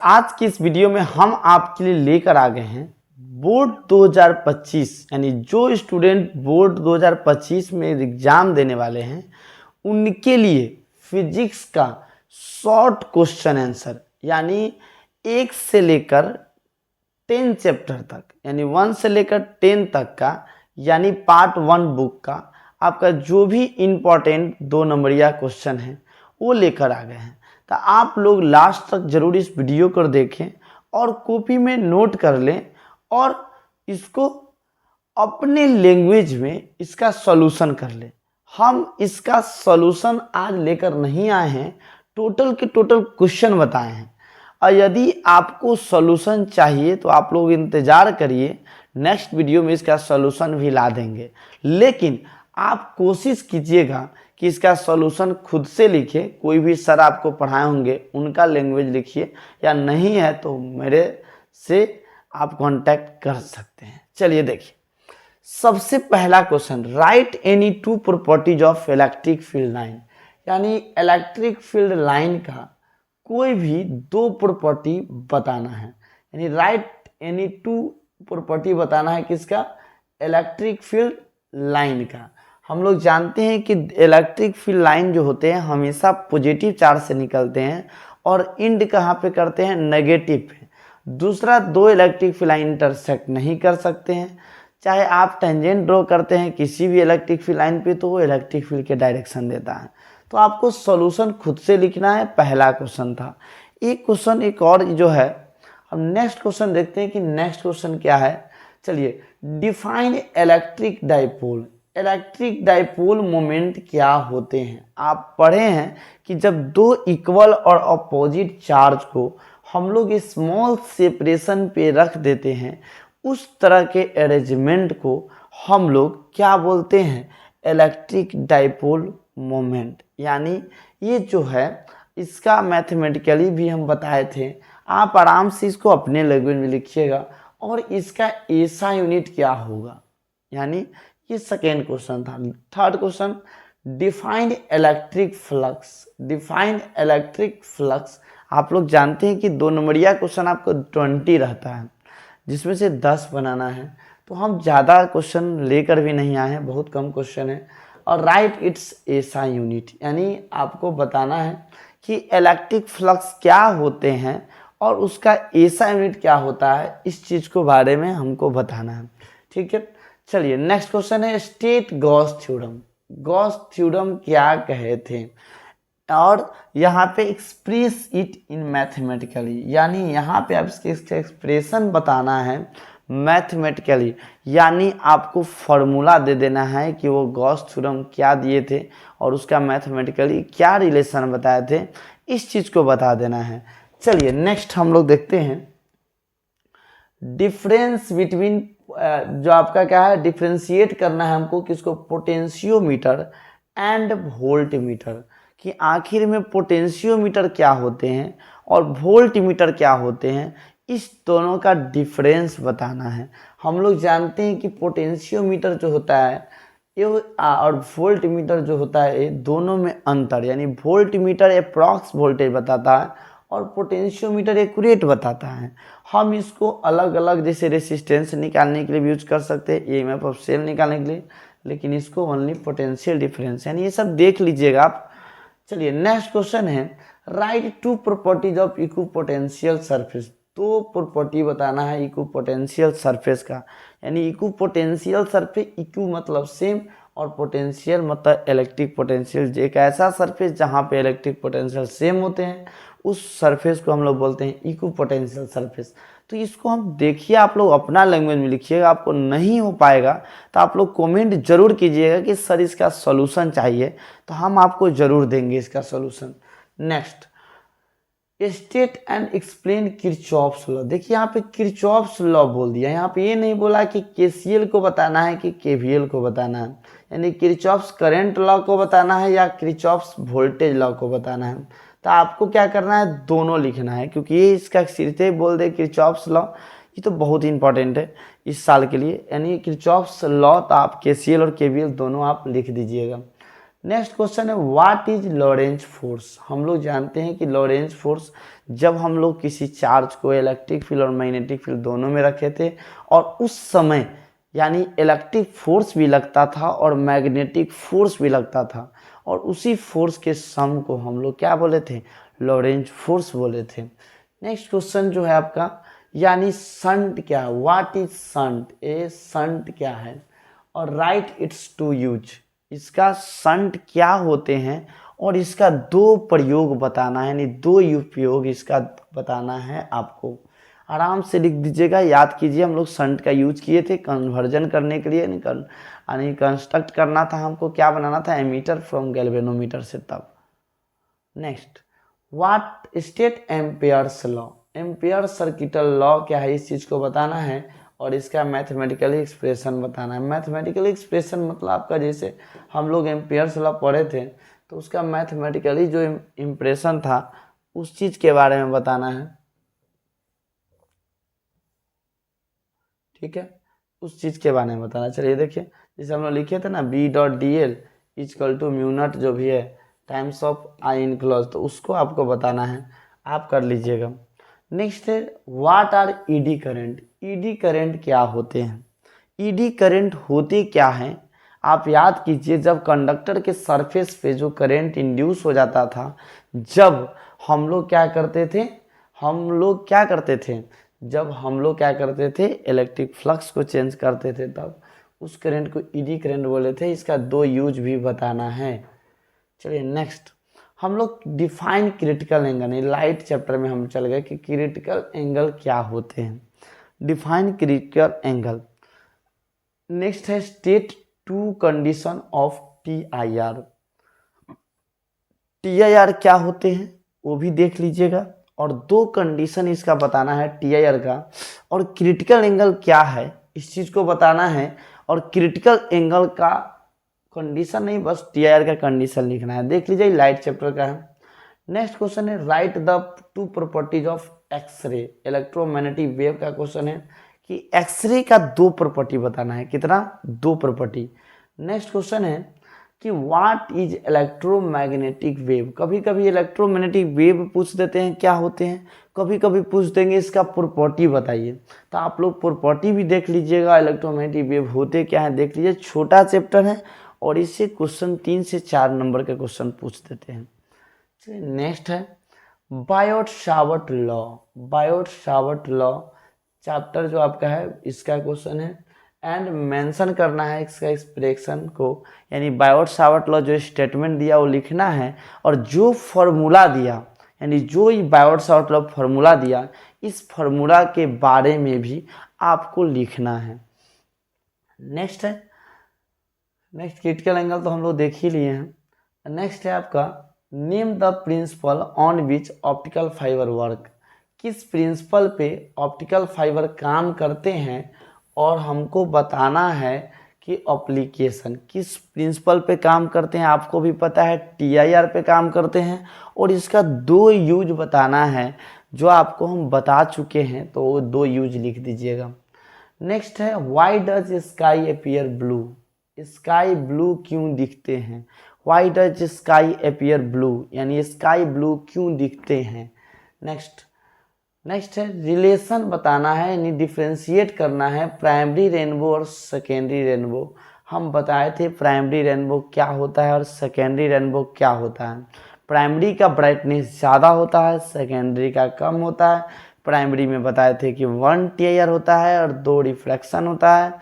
आज की इस वीडियो में हम आपके लिए लेकर आ गए हैं बोर्ड 2025, यानी जो स्टूडेंट बोर्ड 2025 में एग्जाम देने वाले हैं उनके लिए फिजिक्स का शॉर्ट क्वेश्चन आंसर, यानी 1 से लेकर 10 चैप्टर तक, यानी 1 से लेकर 10 तक का, यानी पार्ट 1 बुक का आपका जो भी इम्पोर्टेंट 2 नंबरिया क्वेश्चन है वो लेकर आ गए हैं। तो आप लोग लास्ट तक जरूर इस वीडियो को देखें और कॉपी में नोट कर लें और इसको अपने लैंग्वेज में इसका सॉल्यूशन कर लें। हम इसका सॉल्यूशन आज लेकर नहीं आए हैं, टोटल के टोटल क्वेश्चन बताए हैं। और यदि आपको सॉल्यूशन चाहिए तो आप लोग इंतज़ार करिए, नेक्स्ट वीडियो में इसका सॉल्यूशन भी ला देंगे। लेकिन आप कोशिश कीजिएगा कि इसका सॉल्यूशन खुद से लिखिए, कोई भी सर आपको पढ़ाए होंगे उनका लैंग्वेज लिखिए, या नहीं है तो मेरे से आप कांटेक्ट कर सकते हैं। चलिए देखिए, सबसे पहला question, right any two properties of electric field line, यानी इलेक्ट्रिक फील्ड लाइन का कोई भी 2 प्रॉपर्टी बताना है, यानी राइट एनी 2 प्रॉपर्टी बताना है किसका, इलेक्ट्रिक फील्ड लाइन का। हम लोग जानते हैं कि इलेक्ट्रिक फील्ड लाइन जो होते हैं हमेशा पॉजिटिव चार्ज से निकलते हैं और इंड कहाँ पे करते हैं, नेगेटिव पे। दूसरा, 2 इलेक्ट्रिक फील्ड लाइन इंटरसेक्ट नहीं कर सकते हैं। चाहे आप टेंजेंट ड्रॉ करते हैं किसी भी इलेक्ट्रिक फील्ड लाइन पे तो वो इलेक्ट्रिक फील्ड के डायरेक्शन देता है। तो आपको सॉल्यूशन खुद से लिखना है, पहला क्वेश्चन था। एक क्वेश्चन एक और जो है, हम नेक्स्ट क्वेश्चन देखते हैं कि नेक्स्ट क्वेश्चन क्या है। चलिए, define electric dipole, electric dipole moment क्या होते हैं। आप पढ़े हैं कि जब 2 इक्वल और अपोजिट चार्ज को हम लोग स्मॉल सेपरेशन पे रख देते हैं, उस तरह के अरेंजमेंट को हम लोग क्या बोलते हैं, इलेक्ट्रिक डाइपोल मोमेंट। यानी ये जो है इसका मैथमेटिकली भी हम बताए थे, आप आराम से इसको अपने लैंग्वेज में लिखिएगा और इसका ऐसा यूनिट क्या होगा। यानी ये सेकेंड क्वेश्चन था। Third question, defined electric flux, defined electric flux. आप लोग जानते हैं कि 2 नंबरिया क्वेश्चन आपको 20 रहता है, जिसमें से 10 बनाना है। तो हम ज़्यादा क्वेश्चन लेकर भी नहीं आए हैं, बहुत कम क्वेश्चन है। और राइट इट्स एसा यूनिट, यानी आपको बताना है कि इलेक्ट्रिक फ्लक्स क्या होते हैं और उसका एसा यूनिट क्या होता है, इस चीज़ को बारे में हमको बताना है। ठीक है, चलिए नेक्स्ट क्वेश्चन है, state Gauss theorem. Gauss theorem क्या कहे थे और यहाँ पे एक्सप्रेस इट इन मैथमेटिकली, यानी यहाँ पे आप इसके एक्सप्रेशन बताना है मैथमेटिकली, यानी आपको फॉर्मूला दे देना है कि वो गॉस थ्योरम क्या दिए थे और उसका मैथमेटिकली क्या रिलेशन बताए थे, इस चीज़ को बता देना है। चलिए नेक्स्ट हम लोग देखते हैं, डिफरेंस बिटवीन, जो आपका क्या है, डिफ्रेंशिएट करना है हमको किसको, पोटेंशियोमीटर एंड वोल्टमीटर, कि आखिर में पोटेंशियोमीटर क्या होते हैं और वोल्टमीटर क्या होते हैं, इस दोनों का डिफरेंस बताना है। हम लोग जानते हैं कि पोटेंशियोमीटर जो होता है ये और वोल्टमीटर जो होता है, ये दोनों में अंतर, यानी वोल्टमीटर अप्रॉक्स वोल्टेज बताता है और पोटेंशियोमीटर एक्यूरेट बताता है। हम इसको अलग अलग जैसे रेसिस्टेंस निकालने के लिए भी यूज कर सकते हैं, ईएमएफ ऑफ सेल निकालने के लिए, लेकिन इसको ओनली पोटेंशियल डिफरेंस, यानी ये सब देख लीजिएगा आप। चलिए नेक्स्ट क्वेश्चन है, right 2 properties of equipotential surface. 2 property बताना है इक्विपोटेंशियल सरफेस का, यानी इक्विपोटेंशियल सरफेस, इक्यू मतलब सेम और पोटेंशियल मतलब इलेक्ट्रिक पोटेंशियल। एक ऐसा सरफेस जहाँ पे इलेक्ट्रिक पोटेंशियल सेम होते हैं, उस सरफेस को हम लोग बोलते हैं इक्विपोटेंशियल सरफेस। तो इसको हम देखिए, आप लोग अपना लैंग्वेज में लिखिएगा, आपको नहीं हो पाएगा तो आप लोग कमेंट जरूर कीजिएगा कि सर इसका सॉल्यूशन चाहिए, तो हम आपको जरूर देंगे इसका solution. Next, state and explain Kirchhoff's law. देखिए यहाँ पे किरचॉफ्स लॉ बोल दिया, यहाँ पे ये नहीं बोला कि केसीएल को बताना है कि केवीएल को बताना है, यानी किरचॉफ्स करंट लॉ को बताना है या किरचॉफ्स वोल्टेज लॉ को बताना है। तो आपको क्या करना है, दोनों लिखना है, क्योंकि ये इसका सीधे बोल दे किरचॉफ्स लॉ, ये तो बहुत इंपॉर्टेंट है इस साल के लिए, यानी किरचॉफ्स लॉ। तो आप केसीएल और केवीएल दोनों आप लिख दीजिएगा। नेक्स्ट क्वेश्चन है व्हाट इज लॉरेंज फोर्स। हम लोग जानते हैं कि लॉरेंज फोर्स जब हम लोग किसी चार्ज को इलेक्ट्रिक फील्ड और मैग्नेटिक फील्ड दोनों में रखे थे और उस समय यानी इलेक्ट्रिक फोर्स भी लगता था और मैग्नेटिक फोर्स भी लगता था और उसी फोर्स के सम को हम लोग क्या बोले थे, लॉरेंज फोर्स बोले थे। नेक्स्ट क्वेश्चन जो है आपका यानी संट क्या है, what is shunt, A shunt क्या है और राइट इट्स टू यूज। इसका संट क्या होते हैं और इसका दो प्रयोग बताना है, यानी दो उपयोग इसका बताना है आपको। आराम से लिख दीजिएगा, याद कीजिए हम लोग संट का यूज किए थे कन्वर्जन करने के लिए, यानी कंस्ट्रक्ट करना था हमको, क्या बनाना था, एमीटर फ्रॉम गैल्वेनोमीटर से तब। Next what state Ampere's law, ampere circuital law क्या है इस चीज़ को बताना है और इसका मैथमेटिकल एक्सप्रेशन बताना है। मैथमेटिकल एक्सप्रेशन मतलब आपका जैसे हम लोग एम्पेयर्स लॉ पढ़े थे तो उसका मैथमेटिकली जो इम्प्रेशन था उस चीज़ के बारे में बताना है, ठीक है, उस चीज़ के बारे में बताना। चलिए देखिए जैसे हम लोग लिखे थे ना B dot D L is equal to mu naught जो भी है टाइम्स ऑफ आई इनक्लोज, तो उसको आपको बताना है, आप कर लीजिएगा। नेक्स्ट है what are eddy current, eddy current क्या होते हैं, ईडी करंट होते क्या हैं आप याद कीजिए। जब कंडक्टर के सरफेस पे जो करंट इंड्यूस हो जाता था, जब हम लोग क्या करते थे, जब हम लोग क्या करते थे इलेक्ट्रिक फ्लक्स को चेंज करते थे तब उस करंट को ईडी करंट बोले थे। इसका दो यूज भी बताना है। चलिए नेक्स्ट हम लोग define critical angle, light chapter में हम चल गए कि क्रिटिकल एंगल क्या होते हैं। Define critical angle. नेक्स्ट है state two condition of T I R, T I R क्या होते हैं वो भी देख लीजिएगा और दो कंडीशन इसका बताना है टी आई आर का, और क्रिटिकल एंगल क्या है इस चीज़ को बताना है और क्रिटिकल एंगल का कंडीशन नहीं बस टी आई आर का कंडीशन लिखना है। देख लीजिए लाइट चैप्टर का है। नेक्स्ट क्वेश्चन है write the two properties of X-ray, electromagnetic wave का क्वेश्चन है कि एक्सरे का दो प्रॉपर्टी बताना है, कितना, दो प्रॉपर्टी। नेक्स्ट क्वेश्चन है कि व्हाट इज इलेक्ट्रोमैग्नेटिक वेव, कभी कभी इलेक्ट्रोमैग्नेटिक वेव पूछ देते हैं क्या होते हैं, कभी कभी पूछ देंगे इसका प्रॉपर्टी बताइए, तो आप लोग प्रॉपर्टी भी देख लीजिएगा, इलेक्ट्रोमैग्नेटिक वेव होते क्या है देख लीजिए। छोटा चैप्टर है और इससे क्वेश्चन 3 से 4 नंबर के क्वेश्चन पूछ देते हैं। चलिए नेक्स्ट है Biot Savart law, Biot Savart law chapter जो आपका है इसका क्वेश्चन है एंड मेंशन करना है इसका एक्सप्रेशन को, यानी बायोट सावर्ट लॉ जो स्टेटमेंट दिया वो लिखना है और जो फॉर्मूला दिया यानी जो बायोट सावर्ट लॉ फॉर्मूला दिया इस फॉर्मूला के बारे में भी आपको लिखना है। नेक्स्ट है नेक्स्ट क्रिटिकल एंगल तो हम लोग देख ही लिए हैं। नेक्स्ट है आपका name the principal on which optical fibre work, किस प्रिंसिपल पे ऑप्टिकल फाइबर काम करते हैं और हमको बताना है कि एप्लीकेशन किस प्रिंसिपल पे काम करते हैं। आपको भी पता है टीआईआर पे काम करते हैं और इसका दो यूज बताना है जो आपको हम बता चुके हैं, तो वो दो यूज लिख दीजिएगा। नेक्स्ट है why does sky appear blue, sky blue क्यों दिखते हैं, why does sky appear blue यानी स्काई ब्लू क्यों दिखते हैं। नेक्स्ट है रिलेशन बताना है यानी डिफ्रेंशिएट करना है प्राइमरी रेनबो और सेकेंडरी रेनबो। हम बताए थे प्राइमरी रेनबो क्या होता है और सेकेंडरी रेनबो क्या होता है। प्राइमरी का ब्राइटनेस ज़्यादा होता है, सेकेंडरी का कम होता है। प्राइमरी में बताए थे कि 1 टीआईआर होता है और 2 रिफ्रैक्शन होता है,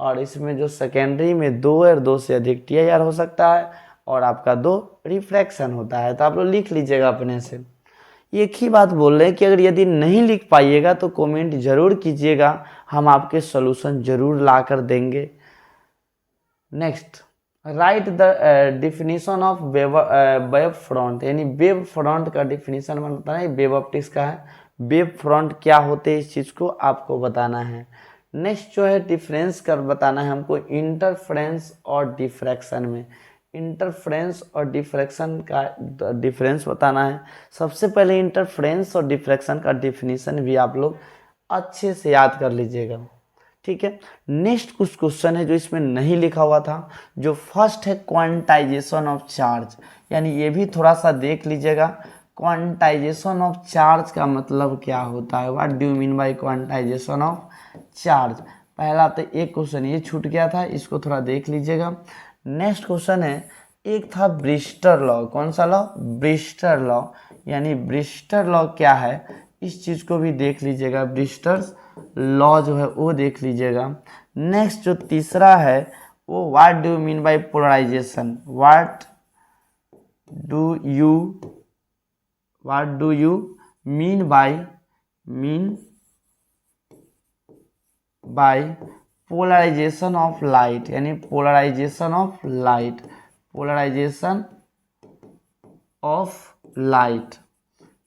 और इसमें जो सेकेंडरी में 2 और 2 से अधिक टीआईआर हो सकता है और आपका 2 रिफ्रैक्शन होता है। तो आप लोग लिख लीजिएगा अपने से। एक ही बात बोल रहे हैं कि अगर यदि नहीं लिख पाइएगा तो कमेंट जरूर कीजिएगा, हम आपके सॉल्यूशन जरूर ला कर देंगे। Next right the definition of wave front, यानी वेव फ्रंट का डिफिनीशन बताना है, वेव ऑप्टिक्स का है, वेव फ्रंट क्या होते हैं इस चीज़ को आपको बताना है। नेक्स्ट जो है डिफरेंस कर बताना है हमको इंटरफ्रेंस और डिफ्रैक्शन में, इंटरफ्रेंस और डिफ्रैक्शन का डिफरेंस बताना है। सबसे पहले इंटरफ्रेंस और डिफ्रैक्शन का डिफिनीशन भी आप लोग अच्छे से याद कर लीजिएगा, ठीक है। नेक्स्ट कुछ क्वेश्चन है जो इसमें नहीं लिखा हुआ था, जो फर्स्ट है क्वांटाइजेशन ऑफ चार्ज, यानी ये भी थोड़ा सा देख लीजिएगा। क्वांटाइजेशन ऑफ चार्ज का मतलब क्या होता है, what do you mean bye quantization of charge. पहला तो एक क्वेश्चन ये छूट गया था, इसको थोड़ा देख लीजिएगा। नेक्स्ट क्वेश्चन है, एक था ब्रिस्टर लॉ, कौन सा लॉ, ब्रिस्टर लॉ, यानी ब्रिस्टर लॉ क्या है इस चीज़ को भी देख लीजिएगा, ब्रिस्टर्स लॉ जो है वो देख लीजिएगा। नेक्स्ट जो तीसरा है वो what do you mean by polarization, what do you mean by polarization of light, यानी polarization of light, polarization of light.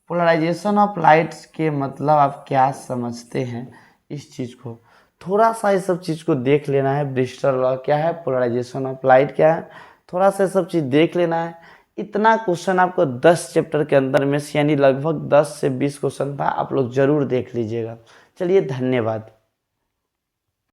Polarization of light के मतलब आप क्या समझते हैं इस चीज़ को, थोड़ा सा इस सब चीज़ को देख लेना है। ब्रिस्टर लॉ क्या है, पोलराइजेशन ऑफ लाइट क्या है, थोड़ा सा सब चीज़ देख लेना है। इतना क्वेश्चन आपको 10 चैप्टर के अंदर में यानी लगभग 10 से 20 क्वेश्चन था, आप लोग जरूर देख लीजिएगा। चलिए धन्यवाद।